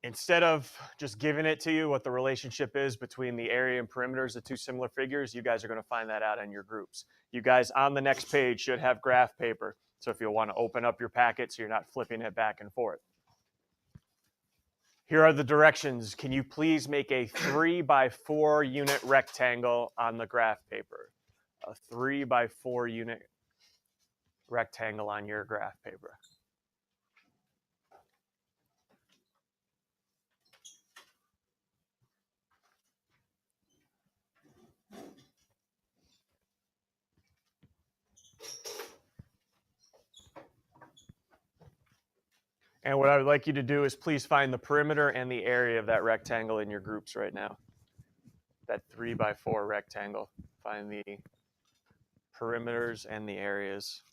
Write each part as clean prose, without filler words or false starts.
instead of just giving it to you what the relationship is between the area and perimeters of two similar figures, you guys are going to find that out in your groups. You guys on the next page should have graph paper. So if you'll want to open up your packet so you're not flipping it back and forth. Here are the directions. Can you please make a 3 by 4 unit rectangle on the graph paper? A 3 by 4 unit rectangle on your graph paper. And what I would like you to do is please find the perimeter and the area of that rectangle in your groups right now. That 3 by 4 rectangle. Find the perimeters and the areas.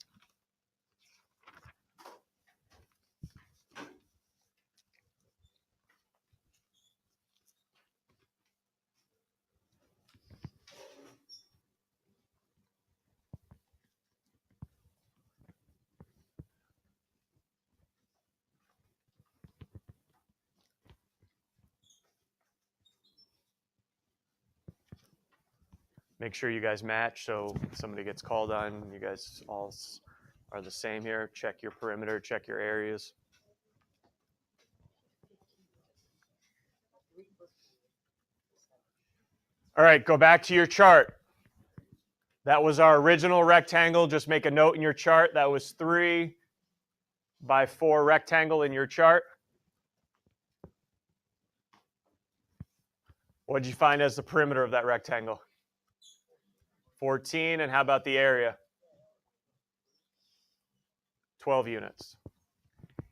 Make sure you guys match so somebody gets called on. You guys all are the same here. Check your perimeter, check your areas. All right, go back to your chart. That was our original rectangle. Just make a note in your chart. That was 3 by 4 rectangle in your chart. What did you find as the perimeter of that rectangle? 14, and how about the area? 12 units.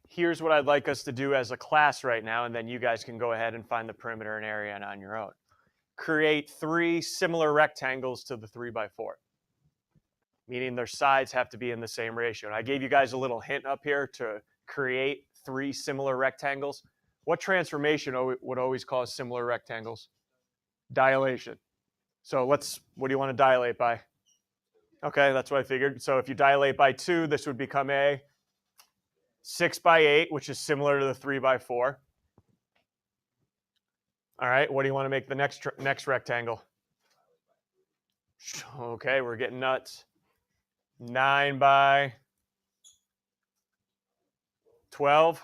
Here's what I'd like us to do as a class right now, and then you guys can go ahead and find the perimeter and area on your own. Create 3 similar rectangles to the 3 by 4, meaning their sides have to be in the same ratio. And I gave you guys a little hint up here to create 3 similar rectangles. What transformation would always cause similar rectangles? Dilation. So what do you want to dilate by? Okay, that's what I figured. So if you dilate by 2, this would become a 6 by 8, which is similar to the 3 by 4. All right, what do you want to make the next rectangle? Okay, we're getting nuts. 9 by 12.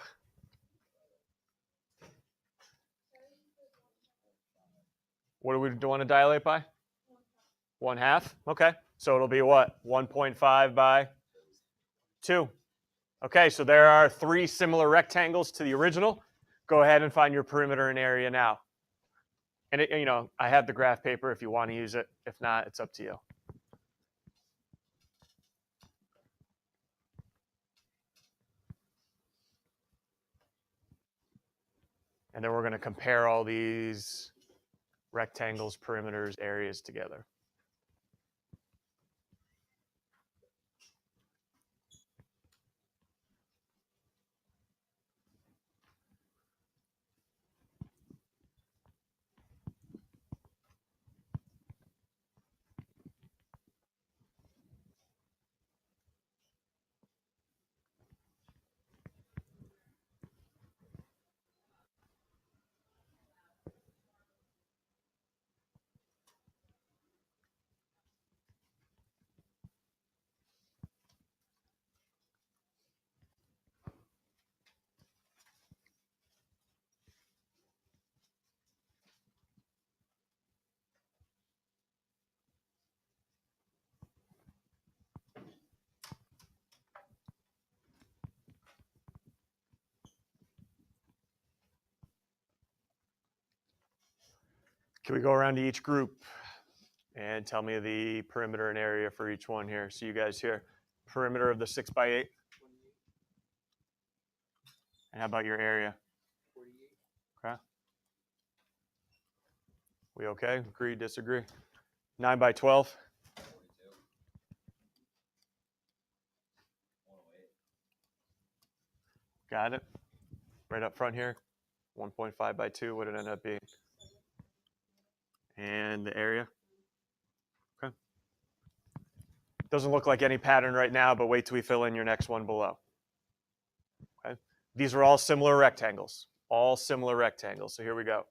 What do we want to dilate by? 1/2. Okay, so it'll be what? 1.5 by 2. Okay, so there are 3 similar rectangles to the original. Go ahead and find your perimeter and area now. And I have the graph paper if you want to use it. If not, it's up to you. And then we're going to compare all these rectangles, perimeters, areas together. Can we go around to each group and tell me the perimeter and area for each one here? So you guys here, perimeter of the 6 by 8. And how about your area? 48. Okay. We okay? Agree, disagree? 9 by 12. 42. 108. Got it. Right up front here. 1.5 by 2. What did it end up being? And the area. Okay. Doesn't look like any pattern right now, but wait till we fill in your next one below. Okay. These are all similar rectangles. All similar rectangles. So here we go.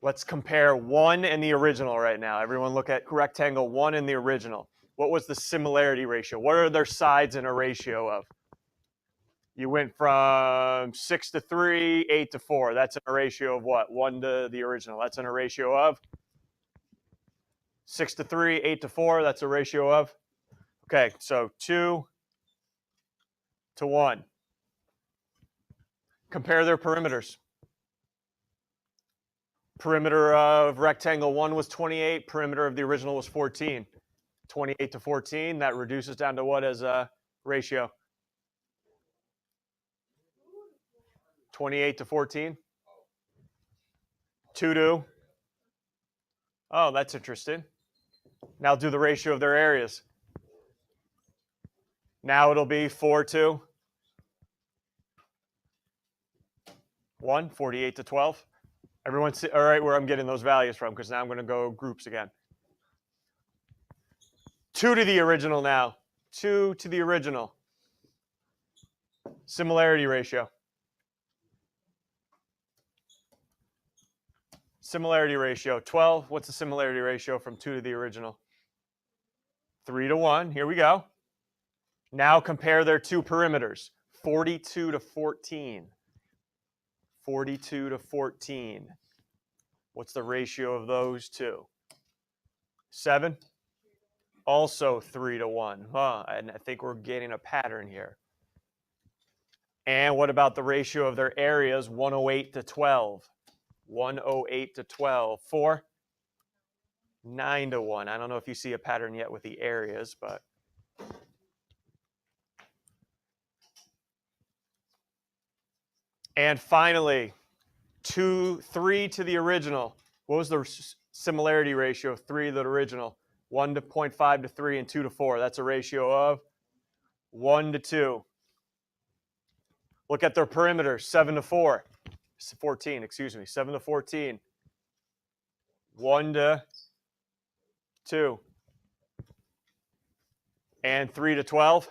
Let's compare 1 and the original right now. Everyone look at rectangle 1 and the original. What was the similarity ratio? What are their sides in a ratio of? You went from 6 to 3, 8 to 4. That's in a ratio of what? 1 to the original. That's in a ratio of 6 to 3, 8 to 4. That's a ratio of? Okay, so 2 to 1. Compare their perimeters. Perimeter of rectangle 1 was 28. Perimeter of the original was 14. 28 to 14. That reduces down to what as a ratio? 28 to 14. 2 to? Oh, that's interesting. Now do the ratio of their areas. Now it'll be 4 to 1, 48 to 12. Everyone see, all right, where I'm getting those values from, because now I'm going to go groups again. 2 to the original now. 2 to the original. Similarity ratio. Similarity ratio, 12. What's the similarity ratio from 2 to the original? 3 to 1. Here we go. Now compare their two perimeters. 42 to 14. 42 to 14. What's the ratio of those two? 7. Also 3 to 1. And I think we're getting a pattern here. And what about the ratio of their areas? 108 to 12. 108 to 12. 4. 9 to 1. I don't know if you see a pattern yet with the areas, but. And finally, 3 to the original. What was the similarity ratio of 3 to the original? 1 to 0.5 to 3 and 2 to 4. That's a ratio of 1 to 2. Look at their perimeter, 7 to 4. 14, excuse me, 7 to 14. 1 to 2. And 3 to 12.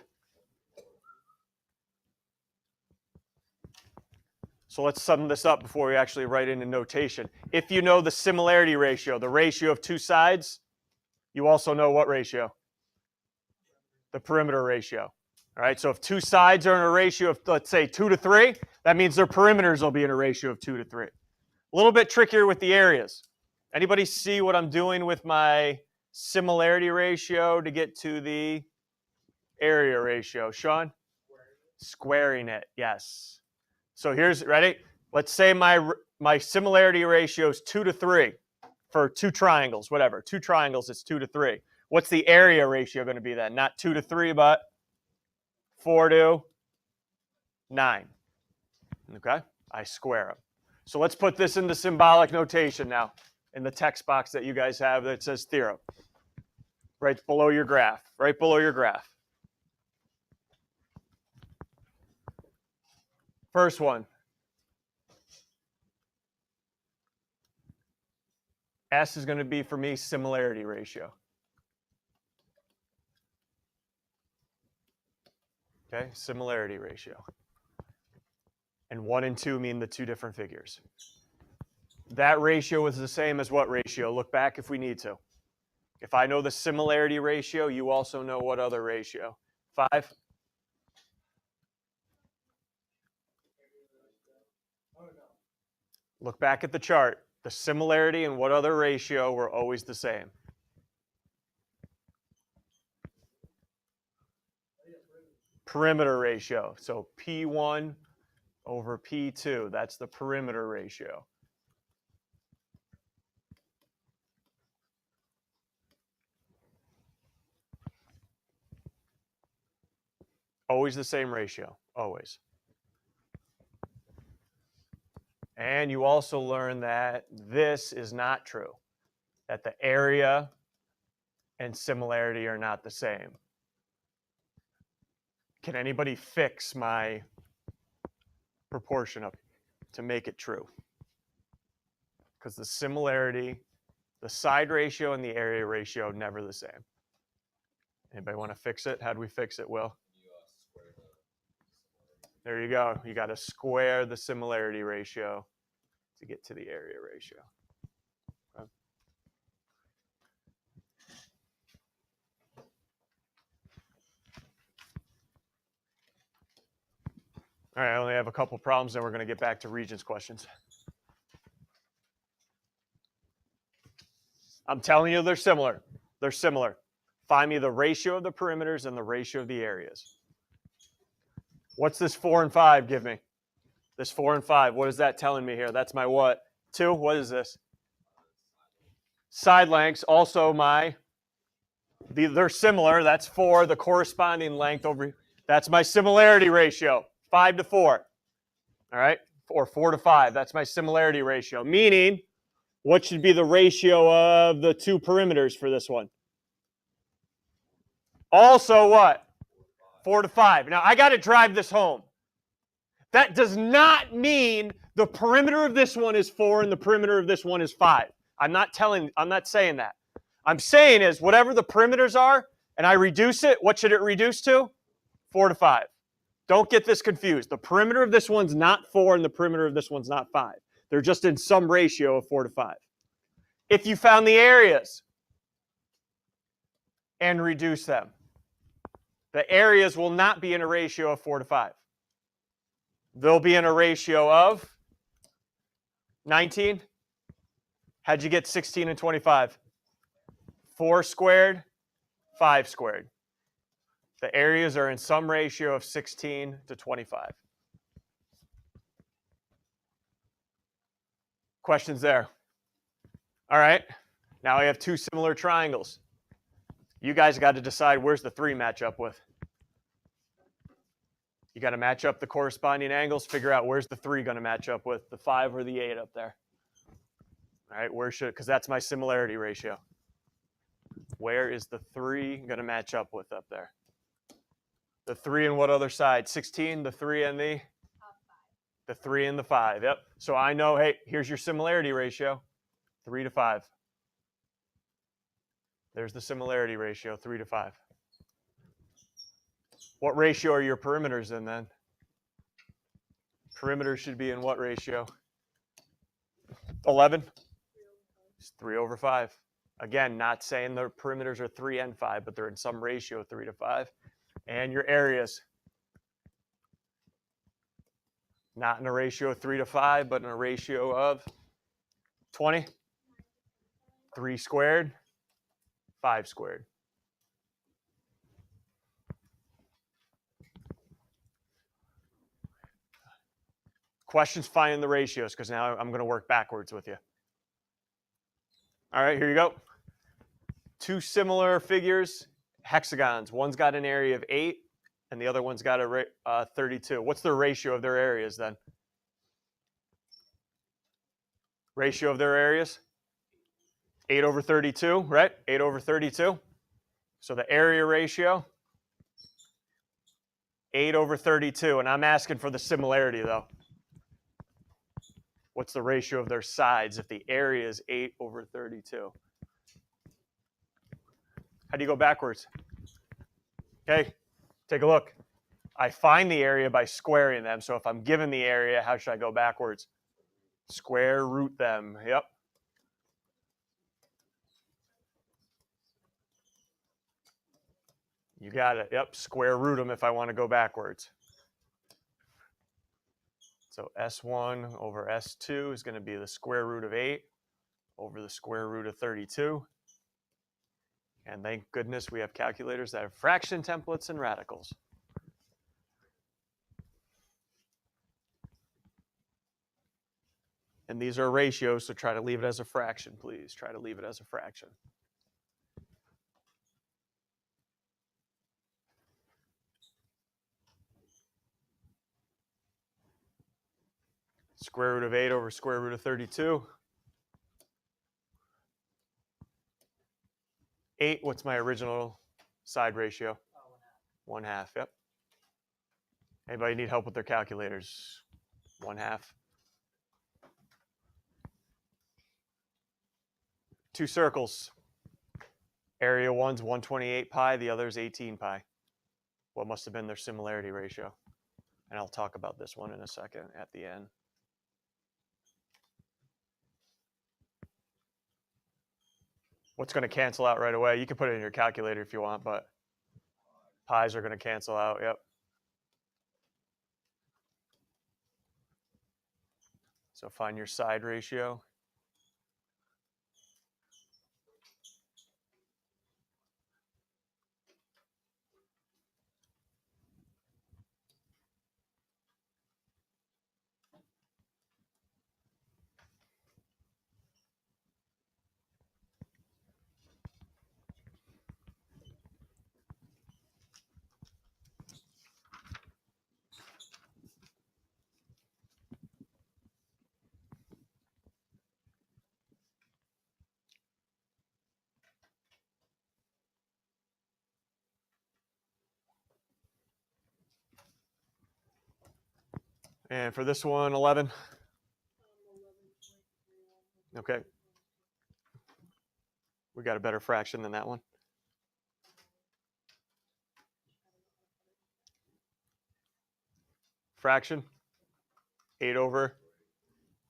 So let's sum this up before we actually write in a notation. If you know the similarity ratio, the ratio of two sides, you also know what ratio? The perimeter ratio. All right, so if two sides are in a ratio of, let's say, 2 to 3, that means their perimeters will be in a ratio of 2 to 3. A little bit trickier with the areas. Anybody see what I'm doing with my similarity ratio to get to the area ratio? Sean? Squaring it, yes. So here's, ready? Let's say my similarity ratio is 2 to 3 for two triangles, whatever. Two triangles, it's 2 to 3. What's the area ratio going to be then? Not 2 to 3, but 4 to 9. Okay? I square them. So let's put this into symbolic notation now in the text box that you guys have that says theorem. Right below your graph. Right below your graph. First one. S is going to be, for me, similarity ratio. Okay, similarity ratio. And 1 and 2 mean the two different figures. That ratio is the same as what ratio? Look back if we need to. If I know the similarity ratio, you also know what other ratio? 5? Look back at the chart. The similarity and what other ratio were always the same? Perimeter ratio. So P1 over P2. That's the perimeter ratio. Always the same ratio. Always. And you also learn that this is not true, that the area and similarity are not the same. Can anybody fix my proportion up to make it true? Because the similarity, the side ratio and the area ratio, never the same. Anybody want to fix it? How do we fix it, Will? There you go. You got to square the similarity ratio to get to the area ratio. Okay. All right, I only have a couple problems, then we're going to get back to Regents questions. I'm telling you, they're similar. They're similar. Find me the ratio of the perimeters and the ratio of the areas. What's this 4 and 5 give me? This 4 and 5, what is that telling me here? That's my what? 2, what is this? Side lengths, also they're similar. That's 4, the corresponding length over, that's my similarity ratio, 5 to 4. All right, or 4 to 5, that's my similarity ratio. Meaning, what should be the ratio of the two perimeters for this one? Also what? 4 to 5. Now, I got to drive this home. That does not mean the perimeter of this one is 4 and the perimeter of this one is 5. I'm not saying that. I'm saying is whatever the perimeters are, and I reduce it, what should it reduce to? 4 to 5. Don't get this confused. The perimeter of this one's not 4 and the perimeter of this one's not 5. They're just in some ratio of 4 to 5. If you found the areas and reduce them, the areas will not be in a ratio of 4 to 5. They'll be in a ratio of 19. How'd you get 16 and 25? 4 squared, 5 squared. The areas are in some ratio of 16 to 25. Questions there? All right. Now I have two similar triangles. You guys got to decide where's the 3 match up with. You got to match up the corresponding angles, figure out where's the 3 going to match up with, the 5 or the 8 up there. All right, where should, because that's my similarity ratio. Where is the 3 going to match up with up there? The 3 and what other side? 16, the 3 and the 3 and the 5. Yep. So I know, hey, here's your similarity ratio, 3 to 5. There's the similarity ratio, 3 to 5. What ratio are your perimeters in then? Perimeters should be in what ratio? 11? It's 3 over 5. Again, not saying the perimeters are 3 and 5, but they're in some ratio of 3 to 5. And your areas. Not in a ratio of 3 to 5, but in a ratio of 20. 3 squared, 5 squared. Questions finding the ratios, because now I'm going to work backwards with you. All right, here you go. Two similar figures, hexagons. One's got an area of 8, and the other one's got a 32. What's the ratio of their areas then? Ratio of their areas? 8 over 32, right? 8 over 32. So the area ratio, 8 over 32. And I'm asking for the similarity, though. What's the ratio of their sides if the area is 8 over 32? How do you go backwards? Okay, take a look. I find the area by squaring them. So if I'm given the area, how should I go backwards? Square root them. Yep. You got it. Yep, square root them if I want to go backwards. So S1 over S2 is going to be the square root of 8 over the square root of 32. And thank goodness we have calculators that have fraction templates and radicals. And these are ratios, so try to leave it as a fraction, please. Try to leave it as a fraction. Square root of 8 over square root of 32. 8, what's my original side ratio? 1/2, yep. Anybody need help with their calculators? 1/2. 2 circles. Area one's 128 pi, the other's 18 pi. What must have been their similarity ratio? And I'll talk about this one in a second at the end. What's going to cancel out right away? You can put it in your calculator if you want, but pi's are going to cancel out, yep. So find your side ratio. And for this one, 11. Okay. We got a better fraction than that one. Fraction, 8 over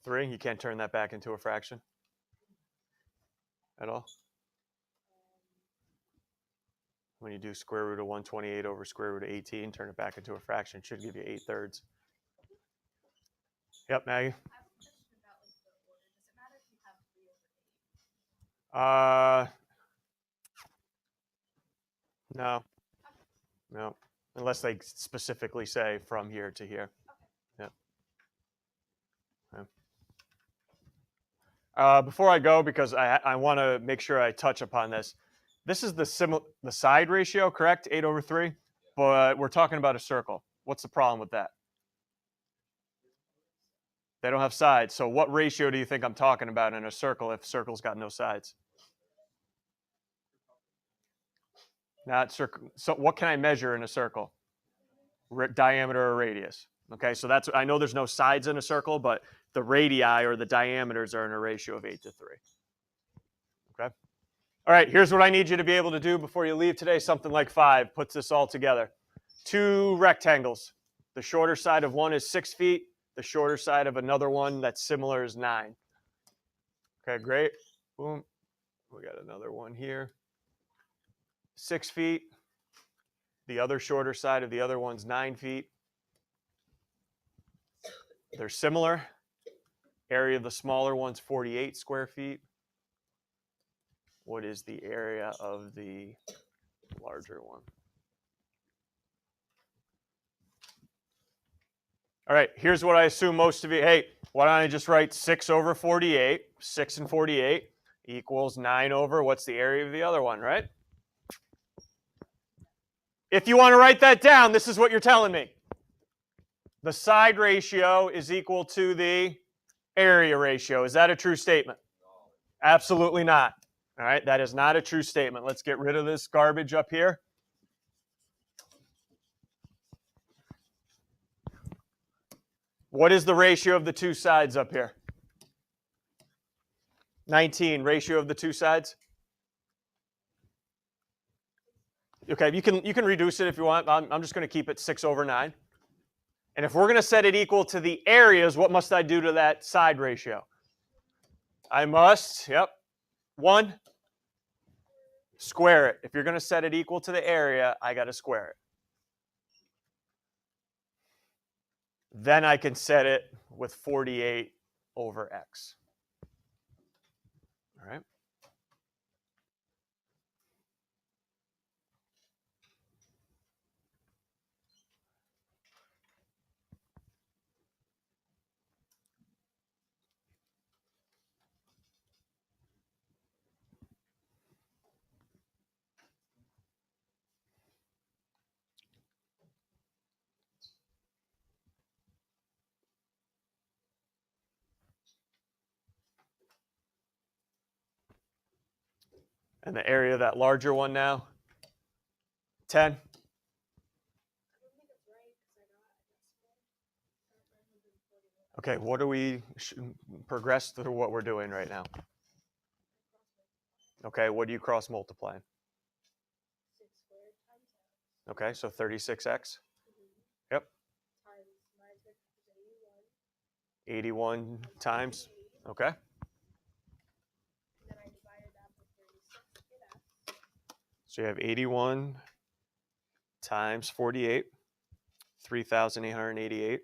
3. You can't turn that back into a fraction at all. When you do square root of 128 over square root of 18, turn it back into a fraction. It should give you 8/3. Yep, Maggie. No. No. Unless they specifically say from here to here. Yep. Yeah. Before I go, because I want to make sure I touch upon this. This is the side ratio, correct? 8 over 3. But we're talking about a circle. What's the problem with that? They don't have sides. So what ratio do you think I'm talking about in a circle if circle's got no sides? Not circle. So what can I measure in a circle? Diameter or radius. Okay, so that's, I know there's no sides in a circle, but the radii or the diameters are in a ratio of 8 to 3. Okay. All right, here's what I need you to be able to do before you leave today. Something like 5 puts this all together. 2 rectangles. The shorter side of one is 6 feet. The shorter side of another one that's similar is 9. Okay, great. Boom. We got another one here. 6 feet. The other shorter side of the other one's 9 feet. They're similar. Area of the smaller one's 48 square feet. What is the area of the larger one? All right, here's what I assume most of you, hey, why don't I just write 6 over 48, 6 and 48 equals 9 over, what's the area of the other one, right? If you want to write that down, this is what you're telling me. The side ratio is equal to the area ratio. Is that a true statement? Absolutely not. All right, that is not a true statement. Let's get rid of this garbage up here. What is the ratio of the two sides up here? 19, ratio of the two sides? Okay, you can reduce it if you want. I'm just going to keep it 6 over 9. And if we're going to set it equal to the areas, what must I do to that side ratio? I must, 1, square it. If you're going to set it equal to the area, I got to square it. Then I can set it with 48 over x. All right. And the area of that larger one now, 10. Okay, what do we progress through what we're doing right now? Okay, what do you cross multiply? Okay, so 36x. Yep. 81 times. Okay. Then I divided that by 36. So you have 81 times 48, 3,888. Yes.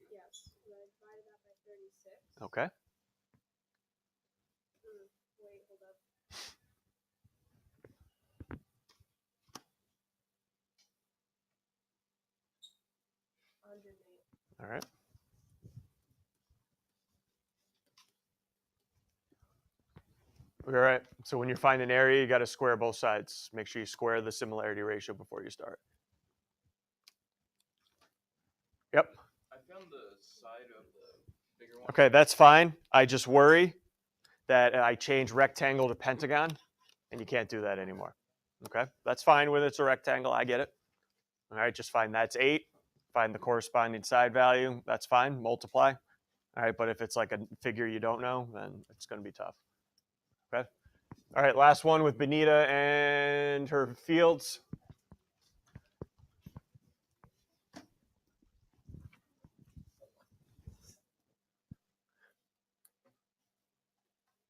And I divided that by 36. Okay. Wait, hold up. All right. All right. So when you find an area, you got to square both sides. Make sure you square the similarity ratio before you start. Yep. I found the side of the bigger one. Okay, that's fine. I just worry that I change rectangle to pentagon, and you can't do that anymore. Okay, that's fine when it's a rectangle. I get it. All right, just find that's 8. Find the corresponding side value. That's fine. Multiply. All right, but if it's like a figure you don't know, then it's going to be tough. Okay. All right, last one with Benita and her fields.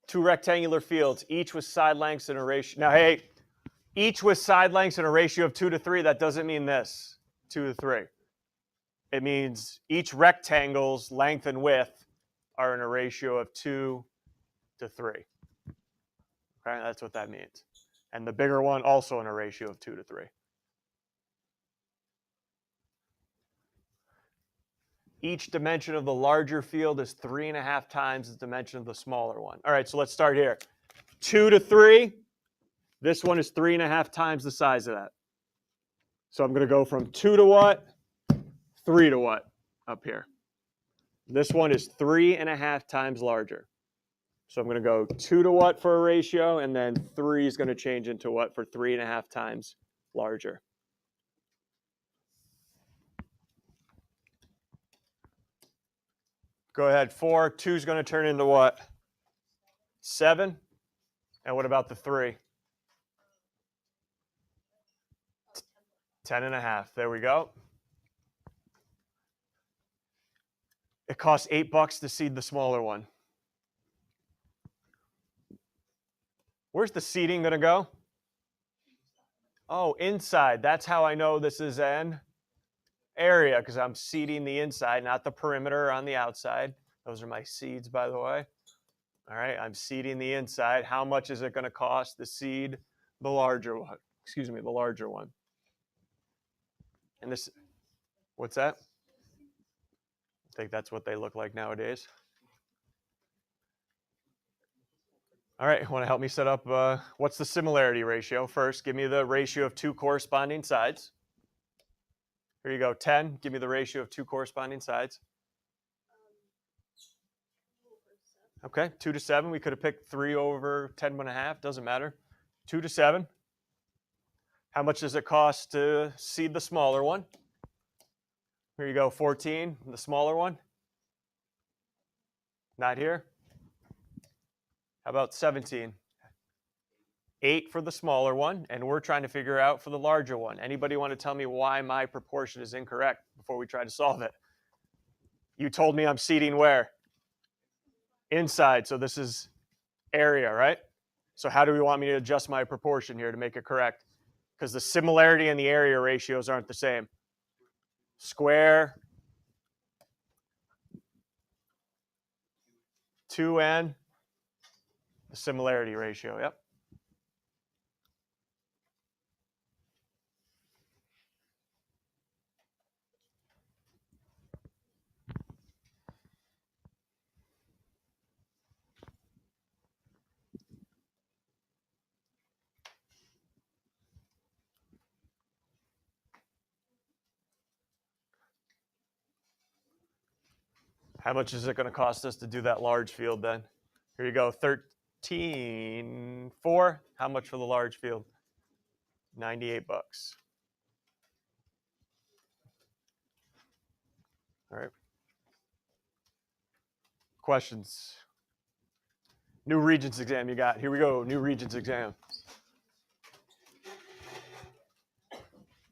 Two rectangular fields, each with side lengths and a ratio. Now, hey, each with side lengths and a ratio of 2 to 3. That doesn't mean this, 2 to 3. It means each rectangle's length and width are in a ratio of 2 to 3. Okay, that's what that means. And the bigger one also in a ratio of 2 to 3. Each dimension of the larger field is 3.5 times the dimension of the smaller one. All right, so let's start here. 2 to 3. This one is 3.5 times the size of that. So I'm going to go from 2 to what? 3 to what up here? This one is 3.5 times larger. So I'm going to go 2 to what for a ratio, and then 3 is going to change into what for 3.5 times larger. Go ahead. 4. 2 is going to turn into what? 7. And what about the 3? 10.5. There we go. It costs $8 to seed the smaller one. Where's the seeding going to go? Oh, inside. That's how I know this is an area, because I'm seeding the inside, not the perimeter on the outside. Those are my seeds, by the way. All right, I'm seeding the inside. How much is it going to cost to seed the larger one? Excuse me, the larger one. And this, what's that? I think that's what they look like nowadays. All right, want to help me set up, what's the similarity ratio? First, give me the ratio of 2 corresponding sides. Here you go, 10. Give me the ratio of 2 corresponding sides. Okay, 2 to 7. We could have picked 3 over 10.5. Doesn't matter. 2 to 7. How much does it cost to seed the smaller one? Here you go, 14. The smaller one? Not here. How about 17? 8 for the smaller one, and we're trying to figure out for the larger one. Anybody want to tell me why my proportion is incorrect before we try to solve it? You told me I'm seeding where? Inside, so this is area, right? So how do we want me to adjust my proportion here to make it correct? Because the similarity and the area ratios aren't the same. Square 2n, the similarity ratio, yep. How much is it going to cost us to do that large field then? Here you go, 13.4. How much for the large field? $98. All right. Questions? New Regents exam you got. Here we go, new Regents exam.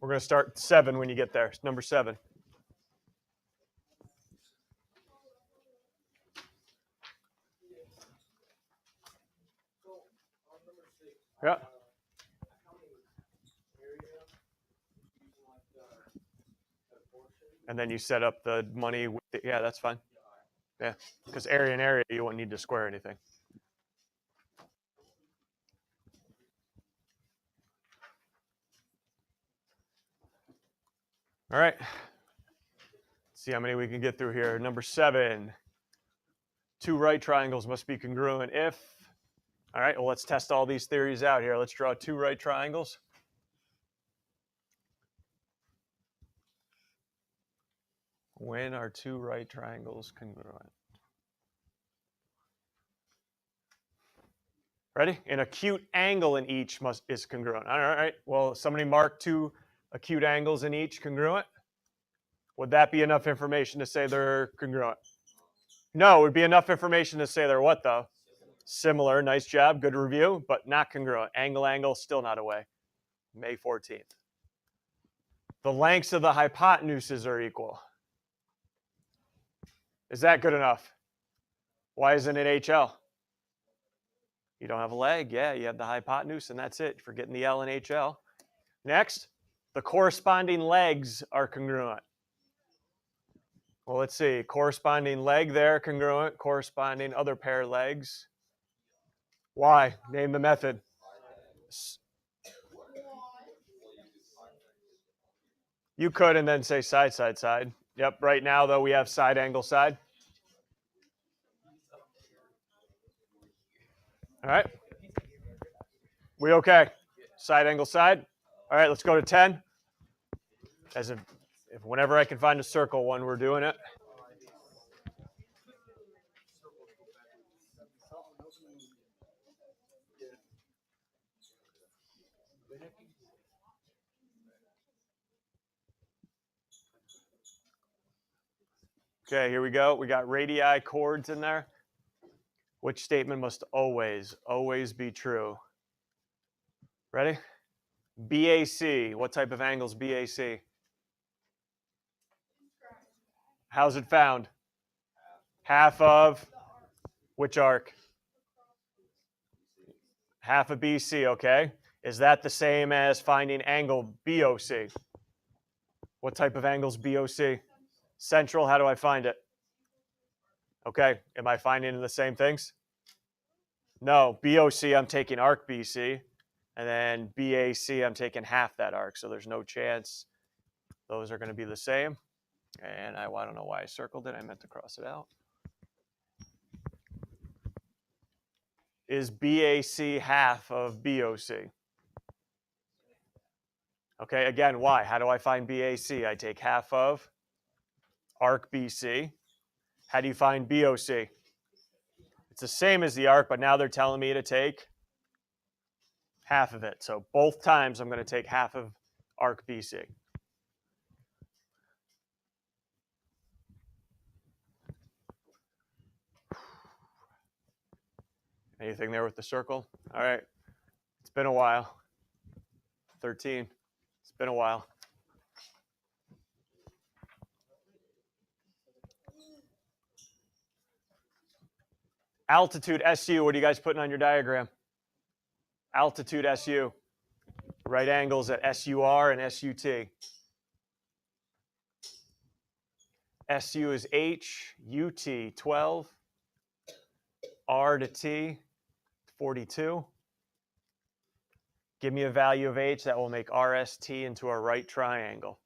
We're going to start 7 when you get there. Number 7. Yeah. And then you set up the money. With the, yeah, that's fine. Yeah, because area and area, you won't need to square anything. All right. Let's see how many we can get through here. Number 7. 2 right triangles must be congruent if. All right, well, let's test all these theories out here. Let's draw 2 right triangles. When are 2 right triangles congruent? Ready? An acute angle in each is congruent. All right, well, somebody mark 2 acute angles in each congruent. Would that be enough information to say they're congruent? No, it would be enough information to say they're what, though? Similar. Nice job. Good review, but not congruent. Angle, still not away. May 14th. The lengths of the hypotenuses are equal. Is that good enough? Why isn't it HL? You don't have a leg. Yeah, you have the hypotenuse, and that's it. You're getting the L and HL. Next, the corresponding legs are congruent. Well, let's see. Corresponding leg there, congruent. Corresponding other pair of legs. Why? Name the method. You could and then say side, side, side. Yep, right now, though, we have side, angle, side. All right. We okay? Side, angle, side. All right, let's go to 10. As if whenever I can find a circle when we're doing it. Okay, here we go. We got radii chords in there. Which statement must always be true? Ready? BAC. What type of angle is BAC? How's it found? Half of which arc? Half of BC, okay. Is that the same as finding angle BOC? What type of angle is BOC? Central, how do I find it? Okay, am I finding the same things? No, BOC, I'm taking arc BC, and then BAC, I'm taking half that arc, so there's no chance those are going to be the same. And I don't know why I circled it. I meant to cross it out. Is BAC half of BOC? Okay, again, why? How do I find BAC? I take half of arc BC. How do you find BOC? It's the same as the arc, but now they're telling me to take half of it. So both times I'm going to take half of arc BC. Anything there with the circle? All right. It's been a while. 13. It's been a while. Altitude SU, what are you guys putting on your diagram? Altitude SU. Right angles at SUR and SUT. SU is H, UT 12, R to T 42. Give me a value of H that will make RST into a right triangle,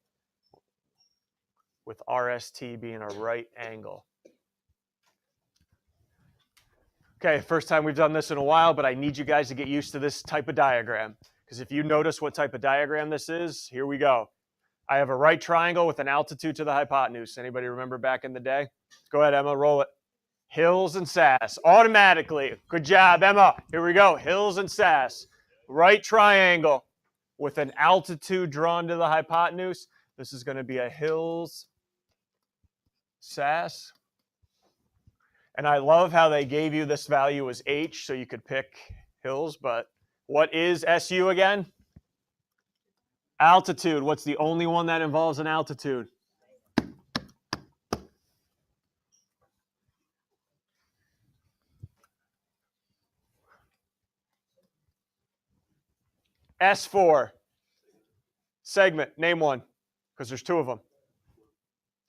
with RST being a right angle. Okay, first time we've done this in a while, but I need you guys to get used to this type of diagram. Because if you notice what type of diagram this is, here we go. I have a right triangle with an altitude to the hypotenuse. Anybody remember back in the day? Go ahead, Emma, roll it. Hills and Sass, automatically. Good job, Emma. Here we go, Hills and Sass. Right triangle with an altitude drawn to the hypotenuse. This is going to be a Hills, Sass. And I love how they gave you this value as H, so you could pick Hills. But what is SU again? Altitude. What's the only one that involves an altitude? S4. Segment, name one, because there's two of them.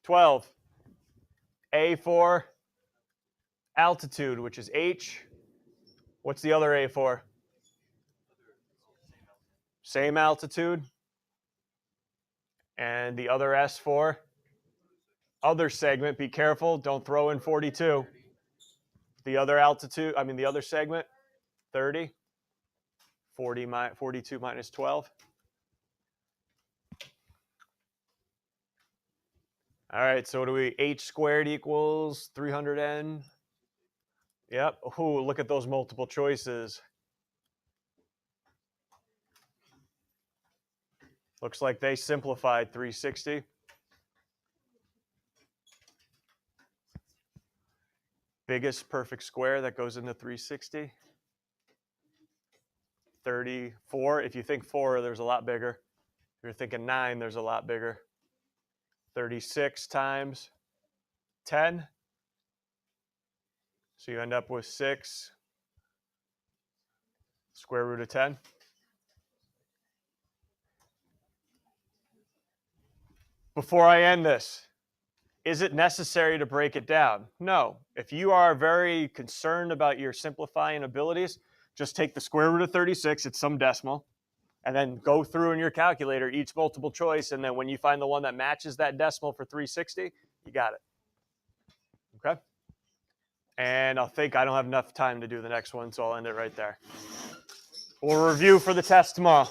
12. A4. Altitude, which is H. What's the other A for? Same altitude. And the other S for? Other segment. Be careful. Don't throw in 42. The other altitude, the other segment, 30. 42 minus 12. All right, so what do we, H squared equals 300N. Yep. Ooh, look at those multiple choices. Looks like they simplified 360. Biggest perfect square that goes into 360. 34. If you think 4, there's a lot bigger. If you're thinking 9, there's a lot bigger. 36 times 10. So you end up with 6 square root of 10. Before I end this, is it necessary to break it down? No. If you are very concerned about your simplifying abilities, just take the square root of 36, it's some decimal, and then go through in your calculator each multiple choice, and then when you find the one that matches that decimal for 360, you got it. Okay? And I think I don't have enough time to do the next one, so I'll end it right there. We'll review for the test tomorrow.